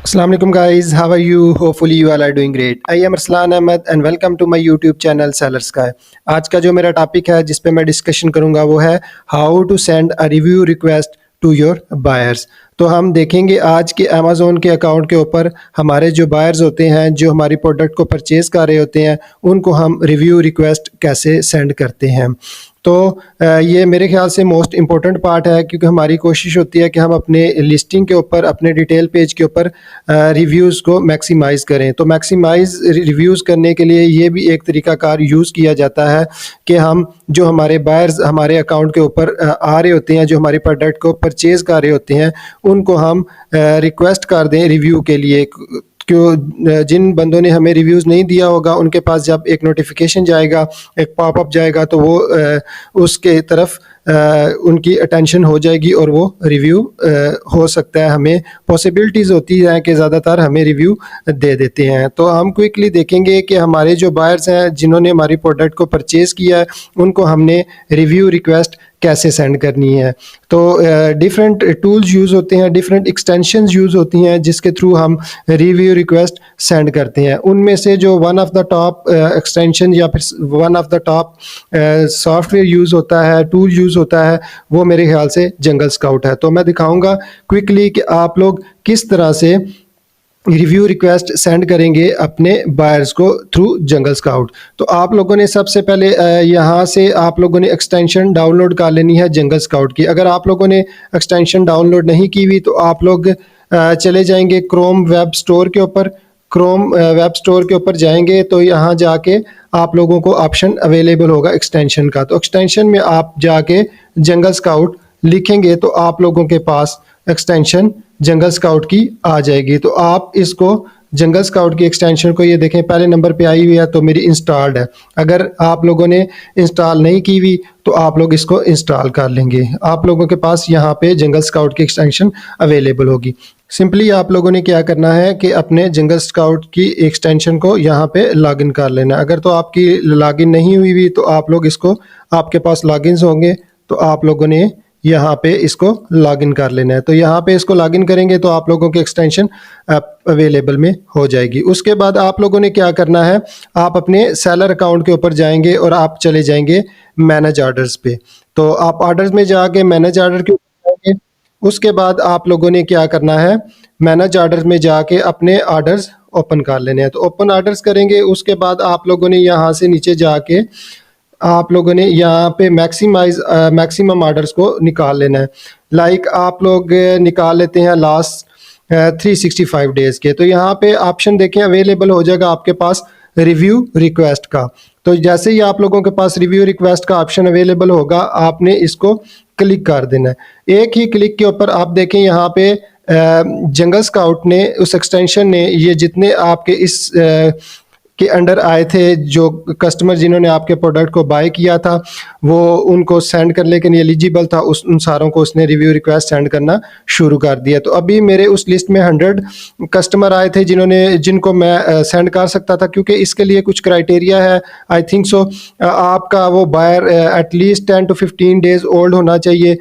Assalamu alaikum guys, how are you? Hopefully you all are doing great. I am Arslan Ahmed and welcome to my YouTube channel Seller Sky. आज का जो मेरा topic है जिस पे मैं discussion करूंगा वो है how to send a review request to your buyers. तो हम देखेंगे आज के अमेज़ोन के अकाउंट के ऊपर हमारे जो बायर्स होते हैं जो हमारी प्रोडक्ट को परचेज़ कर रहे होते हैं उनको हम रिव्यू रिक्वेस्ट कैसे सेंड करते हैं। तो ये मेरे ख्याल से मोस्ट इम्पोर्टेंट पार्ट है क्योंकि हमारी कोशिश होती है कि हम अपने लिस्टिंग के ऊपर अपने डिटेल पेज के ऊपर रिव्यूज़ को मैक्सिमाइज़ करें। तो मैक्सिमाइज़ रिव्यूज़ करने के लिए ये भी एक तरीक़ाकार यूज़ किया जाता है कि हम जो हमारे बायर्स हमारे अकाउंट के ऊपर आ रहे होते हैं जो हमारी प्रोडक्ट को परचेज़ कर रहे होते हैं उनको हम रिक्वेस्ट कर दें रिव्यू के लिए। क्यों जिन बंदों ने हमें रिव्यूज़ नहीं दिया होगा उनके पास जब एक नोटिफिकेशन जाएगा, एक पॉपअप जाएगा तो वो उसके तरफ उनकी अटेंशन हो जाएगी और वो रिव्यू हो सकता है हमें पॉसिबिलिटीज़ होती हैं कि ज़्यादातर हमें रिव्यू दे देते हैं। तो हम क्विकली देखेंगे कि हमारे जो बायर्स हैं जिन्होंने हमारी प्रोडक्ट को परचेज़ किया है उनको हमने रिव्यू रिक्वेस्ट कैसे सेंड करनी है। तो डिफरेंट टूल्स यूज़ होते हैं, डिफरेंट एक्सटेंशंस यूज़ होती हैं जिसके थ्रू हम रिव्यू रिक्वेस्ट सेंड करते हैं। उनमें से जो one of the top extension या फिर one of the top software use होता है, टूल यूज़ होता है, वो मेरे ख्याल से जंगल स्काउट है। तो मैं दिखाऊंगा क्विकली कि आप लोग किस तरह से रिव्यू रिक्वेस्ट सेंड करेंगे अपने बायर्स को थ्रू जंगल स्काउट। तो आप लोगों ने सबसे पहले यहाँ से आप लोगों ने एक्सटेंशन डाउनलोड कर लेनी है जंगल स्काउट की। अगर आप लोगों ने एक्सटेंशन डाउनलोड नहीं की हुई तो आप लोग चले जाएंगे क्रोम वेब स्टोर के ऊपर। क्रोम वेब स्टोर के ऊपर जाएंगे तो यहाँ जाके आप लोगों को ऑप्शन अवेलेबल होगा एक्सटेंशन का। तो एक्सटेंशन में आप जाके जंगल स्काउट लिखेंगे तो आप लोगों के पास एक्सटेंशन जंगल स्काउट की आ जाएगी। तो आप इसको जंगल स्काउट की एक्सटेंशन को ये देखें पहले नंबर पे आई हुई है तो मेरी इंस्टॉल्ड है। अगर आप लोगों ने इंस्टॉल नहीं की हुई तो आप लोग इसको इंस्टॉल कर लेंगे। आप लोगों के पास यहाँ पे जंगल स्काउट की एक्सटेंशन अवेलेबल होगी। सिंपली आप लोगों ने क्या करना है कि अपने जंगल स्काउट की एक्सटेंशन को यहाँ पे लॉगिन कर लेना। अगर तो आपकी लॉगिन नहीं हुई तो आप लोग इसको आपके पास लॉगिन्स होंगे तो आप लोगों ने यहाँ पे इसको लॉगिन कर लेना है। तो यहाँ पे इसको लॉगिन करेंगे तो आप लोगों की एक्सटेंशन अवेलेबल में हो जाएगी। उसके बाद आप लोगों ने क्या करना है, आप अपने सेलर अकाउंट के ऊपर जाएंगे और आप चले जाएंगे मैनेज ऑर्डर्स पे। तो आप ऑर्डर्स में जाके मैनेज ऑर्डर के ऊपर जाएंगे। उसके बाद आप लोगों ने क्या करना है, मैनेज ऑर्डर्स में जाके अपने ऑर्डर्स ओपन कर लेने हैं। तो ओपन ऑर्डर्स करेंगे। उसके बाद आप लोगों ने यहाँ से नीचे जाके आप लोगों ने यहाँ पे मैक्सिमम ऑर्डर्स को निकाल लेना है। लाइक आप लोग निकाल लेते हैं लास्ट 365 डेज़ के। तो यहाँ पे ऑप्शन देखें अवेलेबल हो जाएगा आपके पास रिव्यू रिक्वेस्ट का। तो जैसे ही आप लोगों के पास रिव्यू रिक्वेस्ट का ऑप्शन अवेलेबल होगा आपने इसको क्लिक कर देना है। एक ही क्लिक के ऊपर आप देखें यहाँ पे जंगल स्काउट ने उस एक्सटेंशन ने ये जितने आपके इस के अंडर आए थे जो कस्टमर जिन्होंने आपके प्रोडक्ट को बाय किया था वो उनको सेंड करने के लिए एलिजिबल था उन सारों को उसने रिव्यू रिक्वेस्ट सेंड करना शुरू कर दिया। तो अभी मेरे उस लिस्ट में 100 कस्टमर आए थे जिनको मैं सेंड कर सकता था क्योंकि इसके लिए कुछ क्राइटेरिया है। आई थिंक सो आपका वो buyer at least 10 to 15 days old होना चाहिए,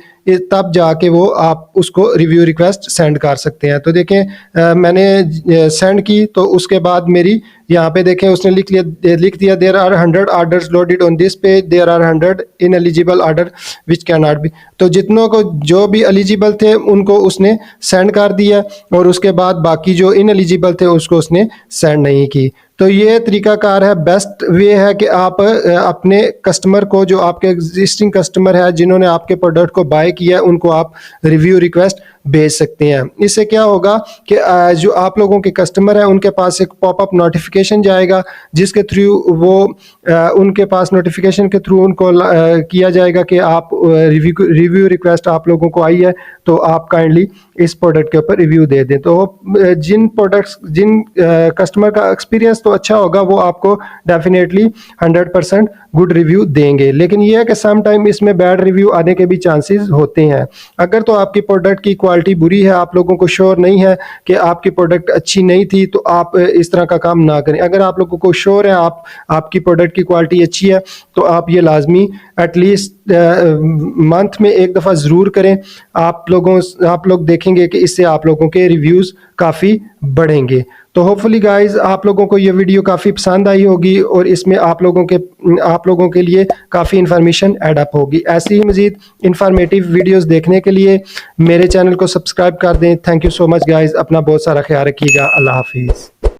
तब जाके वो आप उसको रिव्यू रिक्वेस्ट सेंड कर सकते हैं। तो देखें मैंने सेंड की तो उसके बाद मेरी यहाँ पे देखें उसने लिख दिया there are 100 orders loaded on this page, there are 100 ineligible order which can not be. तो जितनों को जो भी एलिजिबल थे उनको उसने सेंड कर दिया और उसके बाद बाकी जो इनएलिजिबल थे उसको उसने सेंड नहीं की। तो ये तरीकाकार है, बेस्ट वे है कि आप अपने कस्टमर को जो आपके एग्जिस्टिंग कस्टमर है जिन्होंने आपके प्रोडक्ट को बाय किया उनको आप रिव्यू रिक्वेस्ट भेज सकते हैं। इससे क्या होगा कि जो आप लोगों के कस्टमर है उनके पास एक पॉपअप नोटिफिकेशन जाएगा जिसके थ्रू वो उनके पास नोटिफिकेशन के थ्रू उनको किया जाएगा कि आप रिव्यू रिक्वेस्ट आप लोगों को आई है तो आप काइंडली इस प्रोडक्ट के ऊपर रिव्यू दे दें। तो जिन कस्टमर का एक्सपीरियंस तो अच्छा होगा वो आपको डेफिनेटली 100% गुड रिव्यू देंगे। लेकिन ये है कि सम टाइम इसमें बैड रिव्यू आने के भी चांसेस होते हैं। अगर तो आपकी प्रोडक्ट की क्वालिटी बुरी है, आप लोगों को श्योर नहीं है कि आपकी प्रोडक्ट अच्छी नहीं थी तो आप इस तरह का काम ना करें। अगर आप लोगों को श्योर है आपकी प्रोडक्ट की क्वालिटी अच्छी है तो आप ये लाजमी एटलीस्ट मंथ में एक दफ़ा ज़रूर करें। आप लोग देखें देखेंगे कि इससे आप लोगों के रिव्यूज़ काफ़ी बढ़ेंगे। तो होपफुली गाइस आप लोगों को ये वीडियो काफ़ी पसंद आई होगी और इसमें आप लोगों के लिए काफ़ी इन्फॉर्मेशन ऐड अप होगी। ऐसी ही मज़ीद इन्फॉर्मेटिव वीडियोस देखने के लिए मेरे चैनल को सब्सक्राइब कर दें। Thank you so much guys, अपना बहुत सारा ख्याल रखिएगा। अल्लाह हाफिज़।